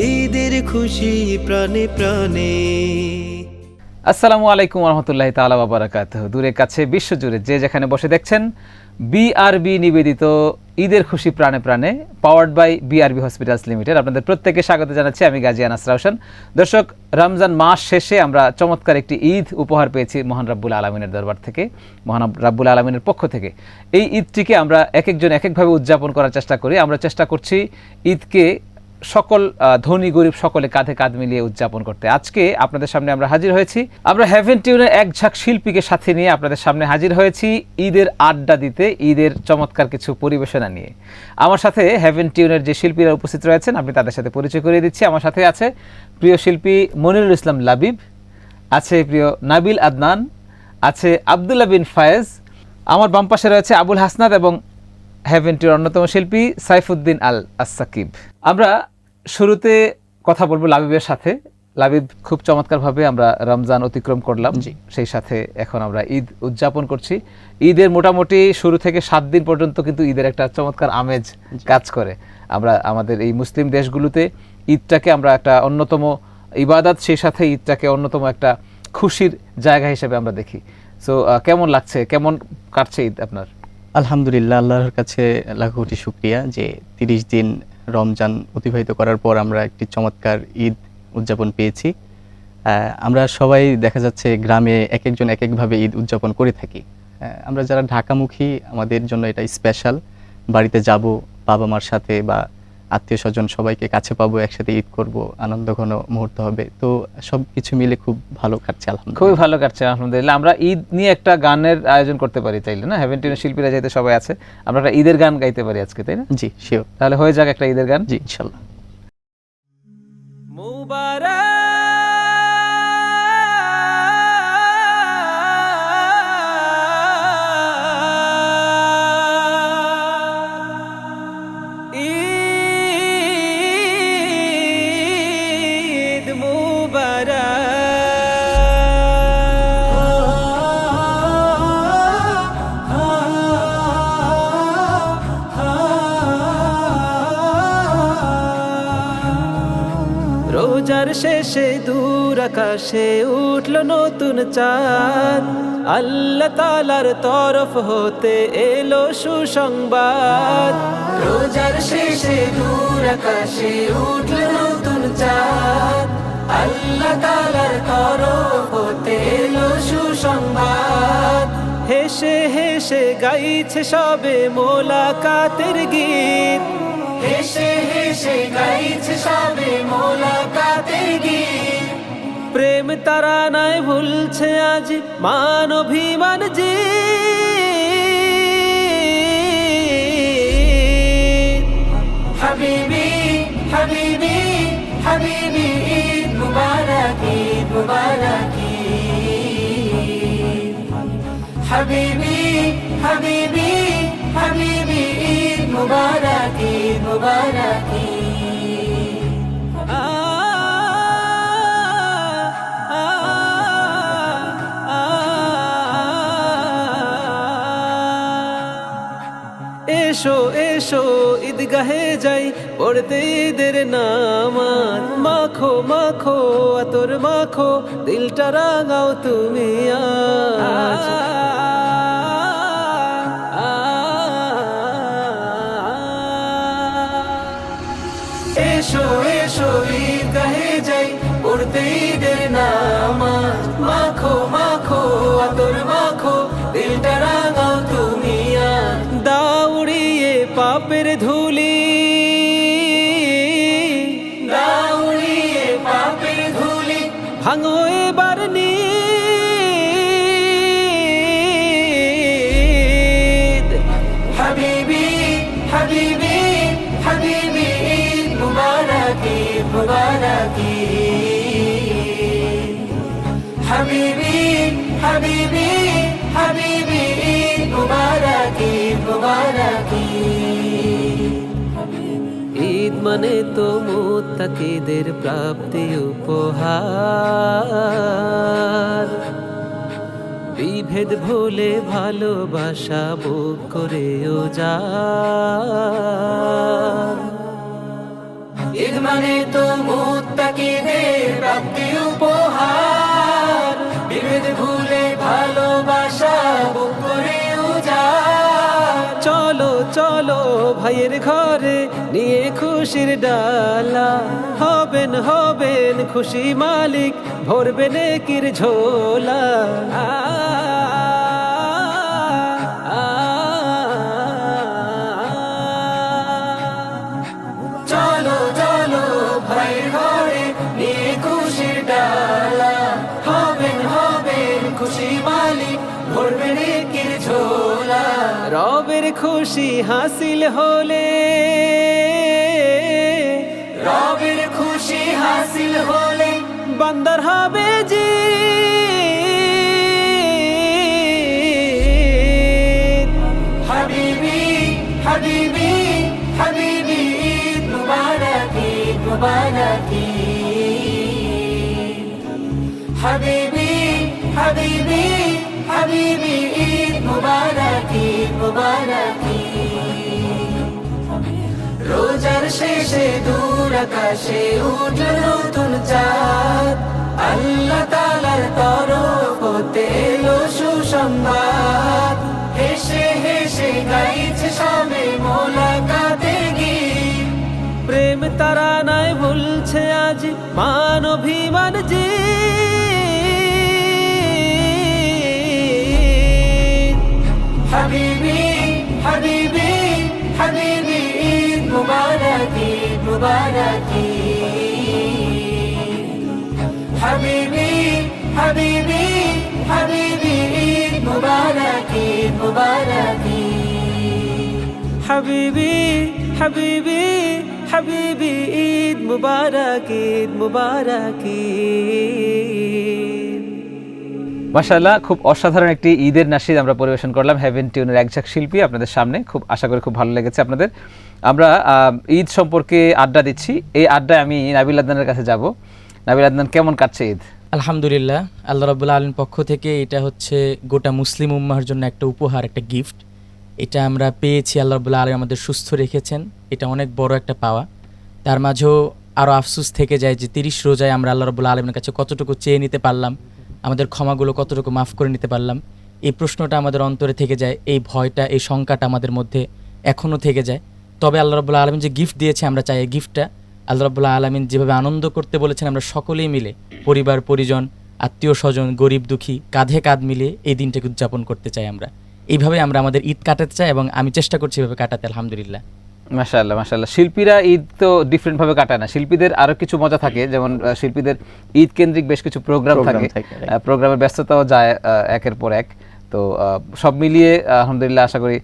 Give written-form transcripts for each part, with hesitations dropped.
ঈদের খুশি প্রাণে প্রাণে। আসসালামু আলাইকুম রহমতুল্লাহি তাআলা ওয়া বারাকাতুহু। দূরে কাছে বিশ্বজুড়ে যে যেখানে বসে দেখছেন বিআরবি নিবেদিত ঈদের খুশি প্রাণে প্রাণে, powered by BRB hospitals limited, আপনাদের প্রত্যেককে স্বাগত জানাচ্ছি। আমি গাজী আনাস রাউশন। দর্শক, রমজান মাস শেষে আমরা চমৎকার একটি ঈদ উপহার পেয়েছি মহান রাব্বুল আলামিনের দরবার থেকে, মহান রাব্বুল আলামিনের পক্ষ থেকে। এই ঈদটিকে আমরা এক একজন এক একভাবে উদযাপন করার চেষ্টা করি। আমরা চেষ্টা করছি ঈদকে সকল ধনী গরিব সকলে কাঁধে কাঁধ মিলিয়ে উদযাপন করতে। আজকে আপনাদের সামনে আমরা হাজির হয়েছি, আমরা হেভেন টিউনের এক ঝাঁক শিল্পীকে সাথে নিয়ে আপনাদের সামনে হাজির হয়েছি ঈদের আড্ডা দিতে, ঈদের চমৎকার কিছু পরিবেশনা নিয়ে। আমার সাথে হেভেন টিউনের যে শিল্পীরা উপস্থিত রয়েছেন আমি তাদের সাথে পরিচয় করিয়ে দিচ্ছি। আমার সাথে আছে প্রিয় শিল্পী মনিরুল ইসলাম লাবিব, আছে প্রিয় নাবিল আদনান, আছে আব্দুল্লাহ বিন ফায়েজ, আমার বাম পাশে রয়েছে আবুল হাসনাত এবং হেভেন টিউর অন্যতম শিল্পী সাইফুদ্দিন আল আসাকিব। আমরা শুরুতে কথা বলবো লাবিবের সাথে। লাবিব, খুব চমৎকারভাবে আমরা রমজান অতিক্রম করলাম, সেই সাথে এখন আমরা ঈদ উদযাপন করছি। ঈদের মোটামুটি শুরু থেকে 7 দিন পর্যন্ত কিন্তু ঈদের একটা চমৎকার আমেজ কাজ করে। আমরা আমাদের এই মুসলিম দেশগুলোতে ঈদটাকে আমরা একটা অন্যতম ইবাদত, সেই সাথে ঈদটাকে অন্যতম একটা খুশির জায়গা হিসেবে আমরা দেখি। সো কেমন লাগছে, কেমন কাটছে ঈদ আপনার? আলহামদুলিল্লাহ, আল্লাহর কাছে লাখো কোটি শুকরিয়া যে 30 দিন রমজান অতিবাহিত করার পর আমরা একটি চমৎকার ঈদ উদযাপন পেয়েছি। আমরা সবাই দেখা যাচ্ছে গ্রামে এক একজন এক একভাবে ঈদ উদযাপন করে থাকি। আমরা যারা ঢাকামুখী, আমাদের জন্য এটা স্পেশাল। বাড়িতে যাব, বাবা মার সাথে বা আত্মীয় স্বজন সবাইকে কাছে পাবো, একসাথে ঈদ করব, আনন্দ ঘন মুহূর্ত হবে। তো সব কিছু মিলে খুব ভালো কাটছে, আলহামদুলিল্লাহ। খুবই ভালো কাটছে আলহামদুলিল্লাহ। আমরা ঈদ নিয়ে একটা গানের আয়োজন করতে পারি চাইলে, না? হেভেন টিউনের শিল্পীরা যেহেতু সবাই আছে, আমরা একটা ঈদের গান গাইতে পারি আজকে, তাই না? জি, শিওর। তাহলে হয়ে যাক একটা ঈদের গান। জি, ইনশাল্লাহ। রোজার শেষে দূর আকাশে উঠল নতুন চাঁদ, আল্লাহ তাআলার তরফ হতে এলো সুসংবাদ। রোজার শেষে দূর আকাশে উঠল নতুন চাঁদ, আল্লাহ তাআলার তরফ হতে এলো সুসংবাদ। হেসে হেসে গাইছে সবে মোলাকাতের গীত, হেসে হেসে গাইছে সবে মোলাকাতের গীত। প্রেম তারা নাই ভুলছে আজ মান অভিমান জিত। হাবিবি হাবিবি হাবিবি ঈদ মুবারক, ঈদ মুবারক ঈদ। হাবিবি হাবিবি হাবিবি ঈদ মুবারক, ঈদ মুবারক ঈদ। এসো এসো ঈদগাহে যাই পড়তে ঈদের নামাজ, মাখো মাখো আতর মাখো দিলটা রাঙাও তুমি আজ। এসো এসো ঈদগাহে যাই পড়তে ঈদের নামাজ, মাখো মাখো আতর মাখো দিলটা রাঙাও তুমি আজ। দাউড়িয়ে পাপের ধুলি, দাউড়িয়ে পাপের ধুলি ভাঙো এবার নিদ। হাবিবি হাবিবি হাবিবি ঈদ মুবারক, ঈদ মুবারক ঈদ। হাবিবি হাবিবি হাবিবি ঈদ মুবারক, ঈদ মুবারক ঈদ। ঈদ মানে তো মুত্তাকিদের প্রাপ্তি উপহার, বিভেদ ভুলে ভালোবাসা বুক করেও যা। ঈদ মানে তো মুত্তাকিদের প্রাপ্তি উপহার, বিভেদ ভুলে ভালোবাসা বুক করে উজাড়। চলো চলো ভাইয়ের ঘরে নিয়ে খুশির ডালা, হবেন হবেন খুশি মালিক, ভরবে নেকির ঝোলা। চলো চলো ভাইয়ের ঘরে নিয়ে খুশির ডালা, হবেন হবেন খুশি মালিক, ভরবে নেকির ঝোলা। রবের খুশি হাসিল হলে, রবের খুশি হাসিল হলে বান্দার হবে জিত। হাবিবি হাবিবি হাবিবি ঈদ মুবারক, ঈদ মুবারক ঈদ। হাবিবি হাবিবি হাবিবি ঈদ মুবারক, ঈদ মুবারক ঈদ। রোজার শেষে দূর আকাশে উঠল নতুন চাঁদ, আল্লাহ তাআলার তরফ হতে এলো সুসংবাদ। হেসে হেসে গাইছে সবে মোলাকাতের গীত, প্রেম তারা নাই ভুলছে আজ মান অভিমান জিত। হাবিবি হাবিবি হাবিবি ঈদ মুবারক, ঈদ মুবারক ঈদ। হাবিবি হাবিবি হাবিবি ঈদ মুবারক, ঈদ মুবারক ঈদ। হাবিবি হাবিবি হাবিবি ঈদ মুবারক, ঈদ মুবারক ঈদ। মাশাআল্লাহ, খুব অসাধারণ একটি ঈদের নাশিদ আমরা পরিবেশন করলাম হেভেন টিউনের একঝাঁক শিল্পী আপনাদের সামনে। খুব আশা করি খুব ভালো লেগেছে আপনাদের। আমরা ঈদ সম্পর্কে আড্ডা দিচ্ছি, এই আড্ডায় আমি নাবিল আদনানের কাছে যাব। নাবিল আদনান, কেমন কাটছে ঈদ? আলহামদুলিল্লাহ, আল্লাহ রাব্বুল আলামিন পক্ষ থেকে এটা হচ্ছে গোটা মুসলিম উম্মাহর জন্য একটা উপহার, একটা গিফট। এটা আমরা পেয়েছি, আল্লাহ রাব্বুল আলামিন আমাদের সুস্থ রেখেছেন, এটা অনেক বড় একটা পাওয়া। তার মাঝেও আরও আফসোস থেকে যায় যে 30 রোজায় আমরা আল্লাহ রাব্বুল আলামিনের কাছে কতটুকু চেয়ে নিতে পারলাম, আমাদের ক্ষমাগুলো কতটুকু মাফ করে নিতে পারলাম, এই প্রশ্নটা আমাদের অন্তরে থেকে যায়, এই ভয়টা, এই শঙ্কাটা আমাদের মধ্যে এখনও থেকে যায়। তবে আল্লাহ রাব্বুল আলামিন যে গিফট দিয়েছে, আমরা চাই এই গিফটটা আল্লাহ রাব্বুল আলামিন যেভাবে আনন্দ করতে বলেছেন, আমরা সকলেই মিলে পরিবার পরিজন আত্মীয় স্বজন গরিব দুঃখী কাঁধে কাঁধ মিলিয়ে এই দিনটাকে উদযাপন করতে চাই। আমরা এইভাবে আমরা আমাদের ঈদ কাটাতে চাই এবং আমি চেষ্টা করছি এভাবে কাটাতে। আলহামদুলিল্লাহ। মাশাআল্লাহ মাশাআল্লাহ। শিল্পীরা ঈদ তো ডিফারেন্ট ভাবে কাটায় না, শিল্পীদের আরো কিছু মজা থাকে, যেমন শিল্পীদের ঈদ কেন্দ্রিক বেশ কিছু প্রোগ্রাম থাকে, প্রোগ্রামের ব্যস্ততাও যায় একের পর এক। তো সব মিলিয়ে আলহামদুলিল্লাহ আশা করি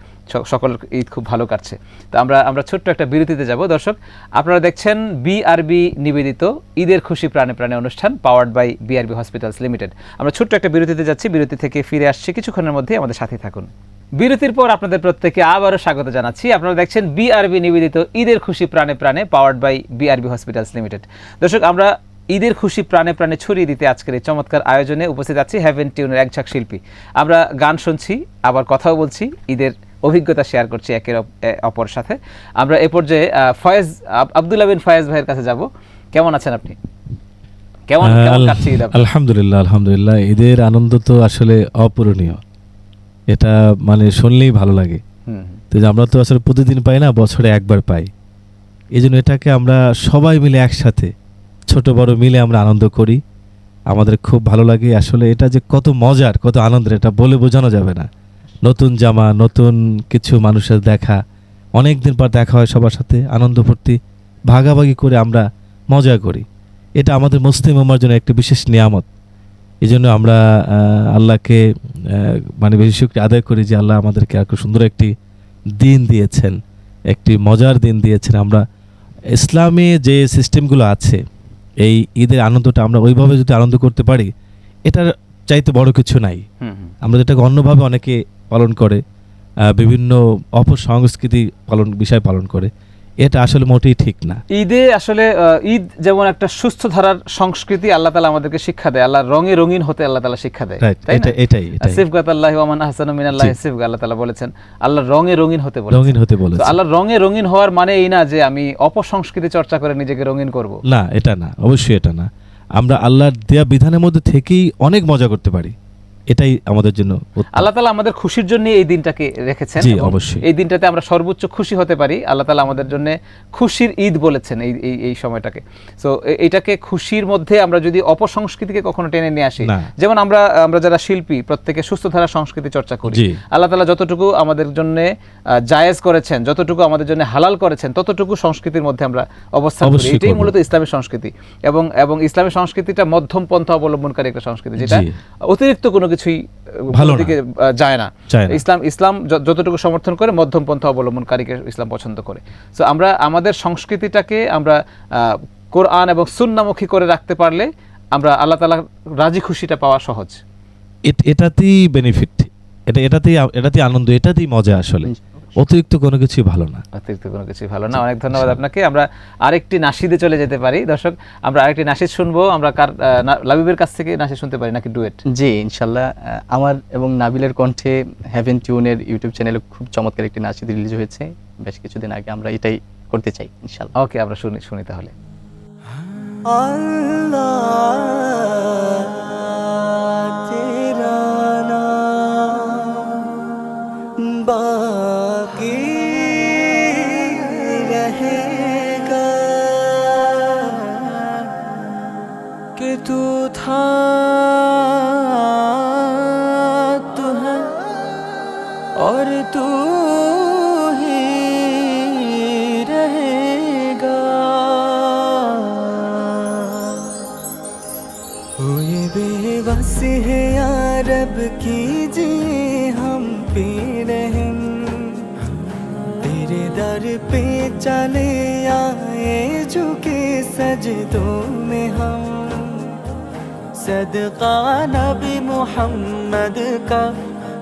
সকল ঈদ খুব ভালো কাটছে। তো আমরা ছোট্ট একটা বিরতিতে যাব। দর্শক, আপনারা দেখছেন বিআরবি নিবেদিত ঈদের খুশি প্রাণে প্রাণে অনুষ্ঠান, powered by BRB hospitals limited. আমরা ছোট্ট একটা বিরতিতে যাচ্ছি, বিরতি থেকে ফিরে আসছি কিছুক্ষণের মধ্যে, আমাদের সাথে থাকুন। বিরতির পর আপনাদের প্রত্যেককে আবারও স্বাগত জানাচ্ছি। আপনারা দেখছেন বিআরবি নিবেদিত ঈদের খুশি প্রাণে প্রাণে, powered by BRB hospitals limited. দর্শক, আমরা ঈদের খুশি প্রাণে প্রাণে ছড়িয়ে দিতে আজকের এই চমৎকার আয়োজনে উপস্থিত আছি হেভেন টিউনের একঝাঁক শিল্পী। আমরা গান শুনছি, আবার কথাও বলছি, ঈদের অভিজ্ঞতা শেয়ার করছি একের অপর সাথে। আমরা এ পর্যায়ে আব্দুল্লাহ বিন ফয়েজ ভাইয়ের কাছে যাব। কেমন আছেন আপনি? কেমন কাটছে ঈদ? আলহামদুলিল্লাহ আলহামদুলিল্লাহ। ঈদের আনন্দ তো আসলে অপূরণীয়, এটা মানে শুনলেই ভালো লাগে। তো আমরা তো আসলে প্রতিদিন পাই না, বছরে একবার পাই। এই জন্য এটাকে আমরা সবাই মিলে একসাথে ছোট বড় মিলে আমরা আনন্দ করি, আমাদের খুব ভালো লাগে। আসলে এটা যে কত মজার কত আনন্দের এটা বলে বোঝানো যাবে না। নতুন জামা, নতুন কিছু মানুষের দেখা, অনেক দিন পর দেখা হয়, সবার সাথে আনন্দ ফুর্তি ভাগাভাগি করে আমরা মজা করি। এটা আমাদের মুসলিম উম্মার জন্য একটা বিশেষ নিয়ামত। এই জন্য আমরা আল্লাহকে মানে বেশি শুকরিয়া আদায় করি যে আল্লাহ আমাদেরকে আর খুব সুন্দর একটি দিন দিয়েছেন, একটি মজার দিন দিয়েছেন। আমরা ইসলামে যে সিস্টেমগুলো আছে, এই ঈদের আনন্দটা আমরা ওইভাবে যদি আনন্দ করতে পারি, এটার চাইতে বড় কিছু নাই। আমরা যেটাকে অন্যভাবে অনেকে পালন করে, বিভিন্ন অপসংস্কৃতি বিষয় পালন করে, এটা আসলে মোটেই ঠিক না। ঈদে আসলে ঈদ যেমন একটা সুস্থ ধারার সংস্কৃতি আল্লাহ তাআলা আমাদেরকে শিক্ষা দেয়, আল্লাহ রঙে রঙিন হতে আল্লাহ তাআলা শিক্ষা দেয়, রাইট, তাই না? এটাই সিফগাতাল্লাহি ওয়া মান আহসানু মিনাল্লাহি সিফগা, আল্লাহ তাআলা বলেছেন আল্লাহ রঙে রঙিন হতে বলেছেন। রঙিন হতে তো বলেছে। আল্লাহ রঙে রঙিন হওয়ার মানে এই না যে আমি অপসংস্কৃতি চর্চা করে নিজেকে রঙিন করব। না, এটা না, অবশ্যই এটা না। আমরা আল্লাহর দেয়া বিধানের মধ্যে থেকেই অনেক মজা করতে পারি, এটাই আমাদের জন্য উত্তম। আল্লাহ তাআলা আমাদের খুশির জন্য এই দিনটাকে রেখেছেন, জি, এবং অবশ্যই। এই দিনটাতে আমরা সর্বোচ্চ খুশি হতে পারি। আল্লাহ তাআলা আমাদের জন্য খুশির ঈদ বলেছেন এই সময়টাকে। সো এইটাকে খুশির মধ্যে আমরা যদি অপসংস্কৃতিকে কখনো টেনে নিয়ে আসি, না। যেমন আমরা যারা শিল্পী প্রত্যেকে সুস্থ ধারা সংস্কৃতি চর্চা করি, জি। আল্লাহ তাআলা যতটুকু আমাদের জন্য জায়েজ করেছেন, যতটুকু আমাদের জন্য হালাল করেছেন, ততটুকু সংস্কৃতির মধ্যে আমরা অবস্থান করি। অবশ্যই এটাই করব। মূলত ইসলামের সংস্কৃতি, এবং ইসলামী সংস্কৃতিটা মধ্যম পন্থা অবলম্বনকারী একটা সংস্কৃতি, যেটা জি। অতিরিক্ত কোনো কিছুই ভালো দিকে যায় না। যায় না। ইসলাম যতটুকু সমর্থন করে মধ্যম পন্থা অবলম্বনকারীকে ইসলাম পছন্দ করে। সো আমরা আমাদের সংস্কৃতিটাকে আমরা কোরআন এবং সুন্নামুখী করে রাখতে পারলে আমরা আল্লাহ তাআলার রাজি খুশিটা পাওয়া সহজ। এটাতেই বেনিফিট, এটাতেই আনন্দ, এটাতেই মজা। আসলে অতিরিক্ত কোনো কিছুই ভালো না। অতিরিক্ত কোনো কিছুই ভালো না। অনেক ধন্যবাদ আপনাকে। আমরা আরেকটি নাশিদে চলে যেতে পারি। দর্শক, আমরা আরেকটি নাশিদ শুনবো। আমরা লাবিবের কাছ থেকে নাশিদ শুনতে পারি নাকি ডুয়েট? জি ইনশাল্লাহ, আমার এবং নাবিলের কণ্ঠে হেভেন টিউনের ইউটিউব চ্যানেলে খুব চমৎকার একটি নাশিদ রিলিজ হয়েছে বেশ কিছুদিন আগে, আমরা এটাই করতে চাই ইনশাল্লাহ। ওকে, আমরা শুনি তাহলে। तू था तू है और तू ही रहेगा। हुए बेबस है या रब कीजिए हम पे रहम, तेरे दर पे चले आए झुके सजदों में हम। सदका नबी मुहम्मद का,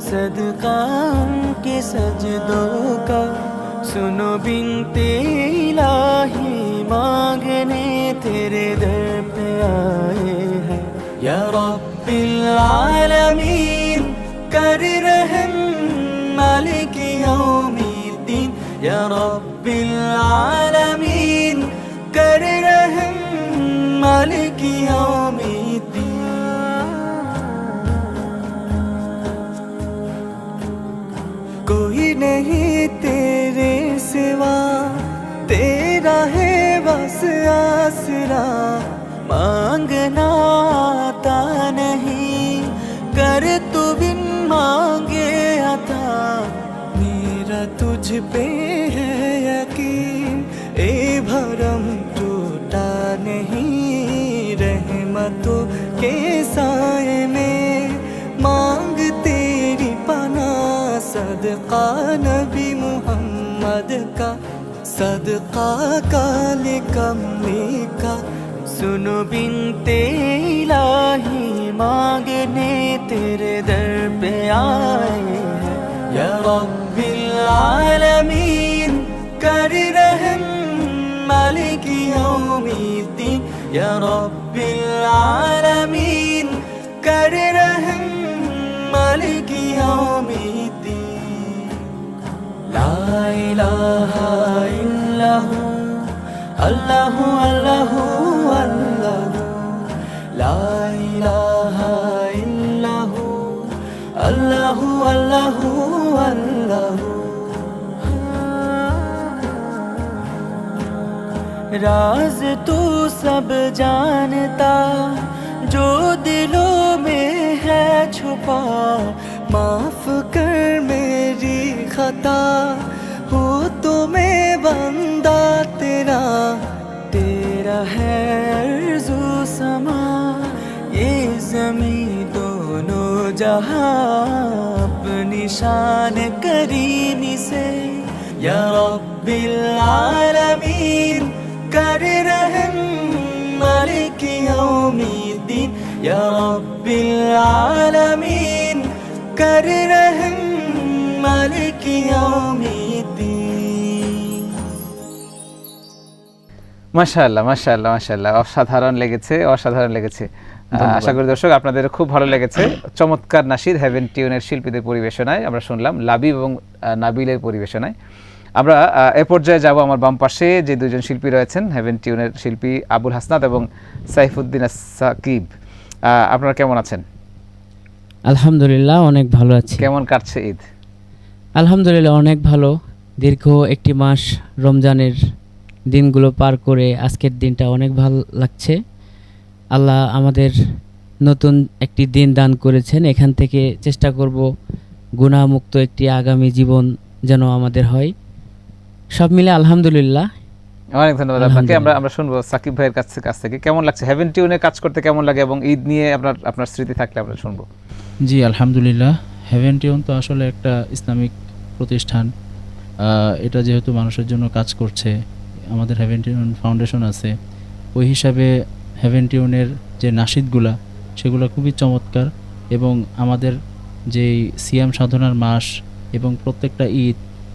सदका उनके सजदों का, सुनो बिनते इलाही मांगने तेरे दर पे आए हैं। या रब्बिल आलमीन कर रहम मालिक यौमिद्दीन, या रब्बिल आलमीन कर रहम मालिक यौमिद्दीन। कोई नहीं तेरे सिवा, तेरा है बस आसरा, मांगना आता नहीं, कर तू बिन मांगे अता। मेरा तुझ पे है यकीन, ए भरम टूटा नहीं, रहमतों के साए में मांग तेरी पना। सदका नबी मुहम्मद का, सदका काले कमले का, सुनो बिनते इलाही मांगने तेरे दर पे आए हैं। या रब्बिल आलमीन कर रहम मालिक यौमिद्दीन, या रब्बिल आलमीन कर रहम मालिक यौमिद्दीन। ला इलाहा इल्लहु अल्लाहु अल्लाहु अल्लाहु, ला इलाहा इल्लहु अल्लाहु अल्लाहु अल्लाहु। राज तू सब जानता, जो दिलों में है छुपा, माफ कर मेरी खता, हो तो मैं बंदा तेरा, तेरा है अर्ज़ो समा, ये ज़मीं दोनों जहां अपनी शान करीमी से। या रब्बिल आलमीन कर रहम मालिक यौमिद्दीन, या रब्बिल आलमीन कर रहम मालिक यौमिद्दीन। মাশাআল্লাহ মাশাআল্লাহ মাশাআল্লাহ, অসাধারণ লেগেছে, অসাধারণ লেগেছে। আশা করি দর্শক আপনাদের খুব ভালো লেগেছে। চমৎকার নাশিদ হেভেন টিউনের শিল্পীদের পরিবেশনায় আমরা শুনলাম, লাবিব এবং নাবিলের পরিবেশনায়। আমরা এ পর্যায়ে যাব আমার বাম পাশে যে দুজন শিল্পী রয়েছেন, হেভেন টিউনের শিল্পী আবুল হাসনাত এবং সাইফুদ্দিন সাকিব। আপনারা কেমন আছেন? আলহামদুলিল্লাহ অনেক ভালো আছি। কেমন কাটছে ঈদ? আলহামদুলিল্লাহ অনেক ভালো। দীর্ঘ একটি মাস রমজানের দিনগুলো পার করে আজকের দিনটা অনেক ভালো লাগছে। আল্লাহ আমাদের নতুন একটি দিন দান করেছেন, এখান থেকে চেষ্টা করব গুনাহমুক্ত একটি আগামী জীবন যেন আমাদের হয়। সব মিলে আলহামদুলিল্লাহ। অনেক ধন্যবাদ আপনাকে। আমরা শুনবো সাকিব ভাইয়ের কাছ থেকে কেমন লাগছে হেভেন টিউনে কাজ করতে, কেমন লাগে, এবং ঈদ নিয়ে আপনার স্মৃতি থাকলে আমরা শুনবো। জি আলহামদুলিল্লাহ, হেভেন টিউন তো আসলে একটা ইসলামিক প্রতিষ্ঠান। এটা যেহেতু মানুষের জন্য কাজ করছে, আমাদের হেভেন টিউন ফাউন্ডেশন আছে, ওই হিসাবে হেভেন টিউনের যে নাশিদগুলা সেগুলো খুবই চমৎকার। এবং আমাদের যেই সিয়াম সাধনার মাস এবং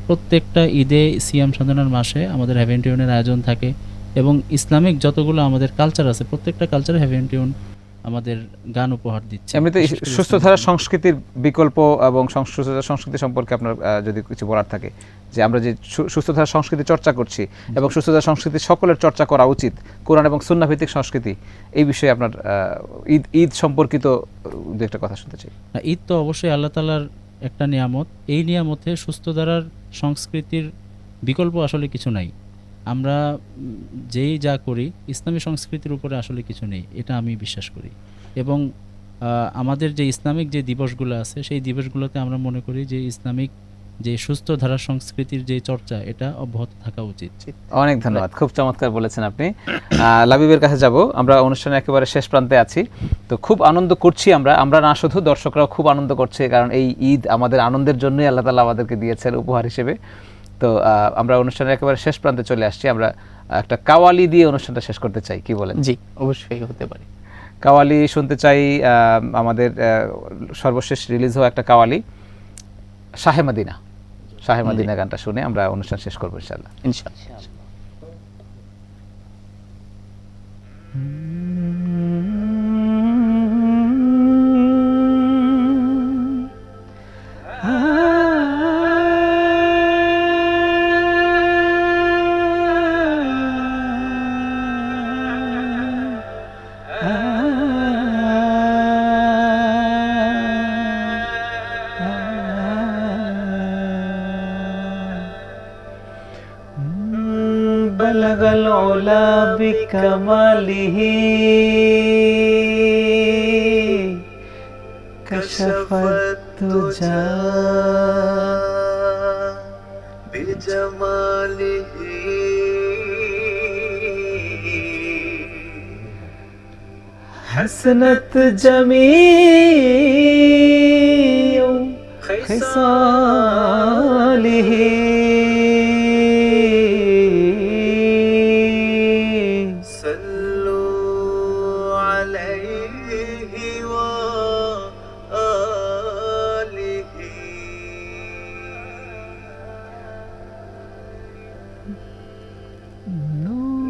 প্রত্যেকটা ঈদে সিয়াম সাধনার মাসে আমাদের হেভেন টিউনের আয়োজন থাকে। এবং ইসলামিক যতগুলো আমাদের কালচার আছে প্রত্যেকটা কালচারে হেভেন টিউন আমাদের গান উপহার দিচ্ছে। এমনিতে সুস্থধারা সংস্কৃতির বিকল্প এবং সুস্থধারা সংস্কৃতি সম্পর্কে আপনার যদি কিছু বলার থাকে, যে আমরা যে সুস্থধারা সংস্কৃতি চর্চা করছি এবং সুস্থধারা সংস্কৃতি সকলের চর্চা করা উচিত, কোরআন এবং সুন্নাহ ভিত্তিক সংস্কৃতি, এই বিষয়ে আপনার ঈদ সম্পর্কিত দু একটা কথা শুনতে চাই। ঈদ তো অবশ্যই আল্লাহ তাআলার একটা নিয়ামত। এই নিয়ামতে সুস্থধারার সংস্কৃতির বিকল্প আসলে কিছু নাই। আমরা যেই যা করি ইসলামী সংস্কৃতির উপরে আসলে কিছু নেই, এটা আমি বিশ্বাস করি। এবং আমাদের যে ইসলামিক যে দিবসগুলো আছে সেই দিবসগুলোতে আমরা মনে করি যে ইসলামিক যে সুস্থ ধারা সংস্কৃতির যে চর্চা এটা অব্যাহত থাকা উচিত। অনেক ধন্যবাদ, খুব চমৎকার বলেছেন আপনি। লাবিবের কাছে যাব, আমরা অনুষ্ঠানের একেবারে শেষ প্রান্তে আছি। তো খুব আনন্দ করছি আমরা না শুধু, দর্শকরাও খুব আনন্দ করছে, কারণ এই ঈদ আমাদের আনন্দের জন্যই আল্লাহ তাআলা আমাদেরকে দিয়েছেন উপহার হিসেবে। তো আমরা অনুষ্ঠানের একেবারে শেষ প্রান্তে চলে আসছি। আমরা একটা কাওয়ালি দিয়ে অনুষ্ঠানটা শেষ করতে চাই, কি বলেন? জি অবশ্যই হতে পারে। কাওয়ালি শুনতে চাই, আমাদের সর্বশেষ রিলিজ হওয়া একটা কাওয়ালি, শাহে মদিনা গানটা শুনে আমরা অনুষ্ঠান শেষ করবো ইনশাআল্লাহ। ইনশাআল্লাহ। बलगल उला बिकमालिही कशफत तुजा बिजमालिही हसनत जमीउ खिसालिही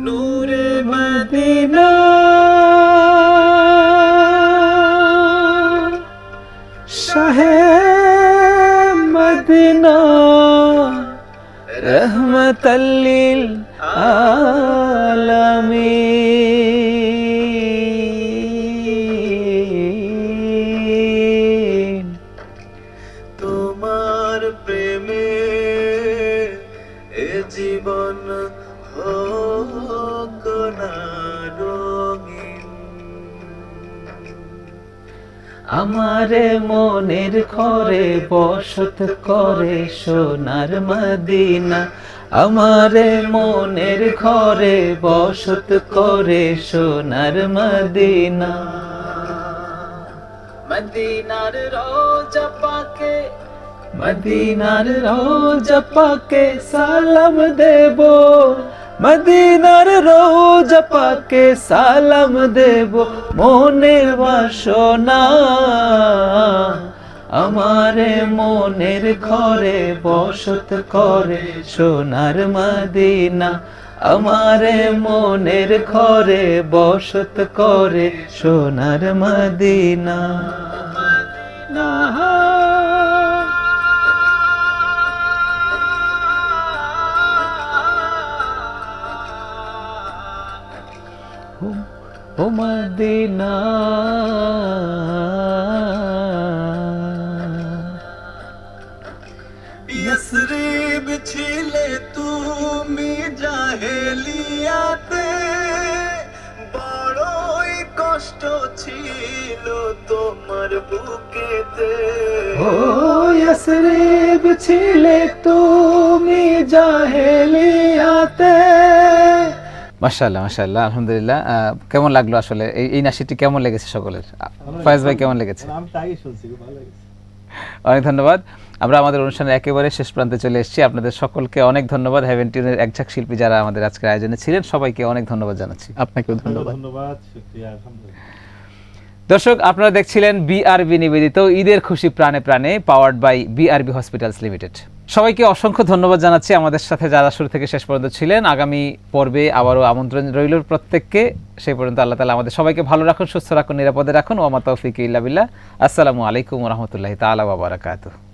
नूरे मदीना शाहे मदीना रहमतल लिल आलमीन तुम्हार प्रेमे ए जीवन হোক না রঙিন আমারে মনের ঘরে বসত করে সোনার মদিনা আমারে মনের ঘরে বসত করে সোনার মদিনা মদিনার রোজা পাকে মদিনার রোজা পাকে সালাম দেব মদিনার রোজা পাকে সালাম দেব মনের বাসনা আমারে মনের ঘরে বসত করে সোনার মদিনা আমারে মনের ঘরে বসত করে সোনার Medina Medina oh Medina Yathrib ছিলে তুমি জাহেলিয়াতে বড়ই কষ্ট ছিল তোমার বুকেতে ও ইয়াসরিব ছিলে তুমি জাহেলিয়াতে। মাশাআল্লাহ মাশাআল্লাহ, আলহামদুলিল্লাহ। কেমন লাগলো আসলে এই নাশিদটি কেমন লেগেছে সকলের? ফয়েজ ভাই কেমন লেগেছে? আমি তাই শুনছি, ভালো লেগেছে। অনেক ধন্যবাদ। আমরা আমাদের অনুষ্ঠানের একেবারে শেষ প্রান্তে চলে এসেছি। আপনাদের সকলকে অনেক ধন্যবাদ। হেভেন টিউনের একঝাঁক শিল্পী যারা আমাদের আজকের আয়োজনে ছিলেন সবাইকে অনেক ধন্যবাদ জানাচ্ছি। আপনাকেও ধন্যবাদ। ধন্যবাদ, শুকরিয়া, আলহামদুলিল্লাহ। দর্শক, আপনারা দেখছিলেন বিআরবি নিবেদিত ঈদের খুশি প্রাণে প্রাণে, powered by BRB hospitals limited. সবাইকে অসংখ্য ধন্যবাদ জানাচ্ছি আমাদের সাথে যারা শুরু থেকে শেষ পর্যন্ত ছিলেন। আগামী পর্বে আবারও আমন্ত্রণ রইল প্রত্যেককে। সেই পর্যন্ত আল্লাহ তাআলা আমাদের সবাইকে ভালো রাখুন, সুস্থ রাখুন, নিরাপদে রাখুন। ওয়া মা তাওফিক ইল্লা বিল্লাহ। আসসালামু আলাইকুম ওয়া রাহমাতুল্লাহি তাআলা ওয়া বারাকাতুহু।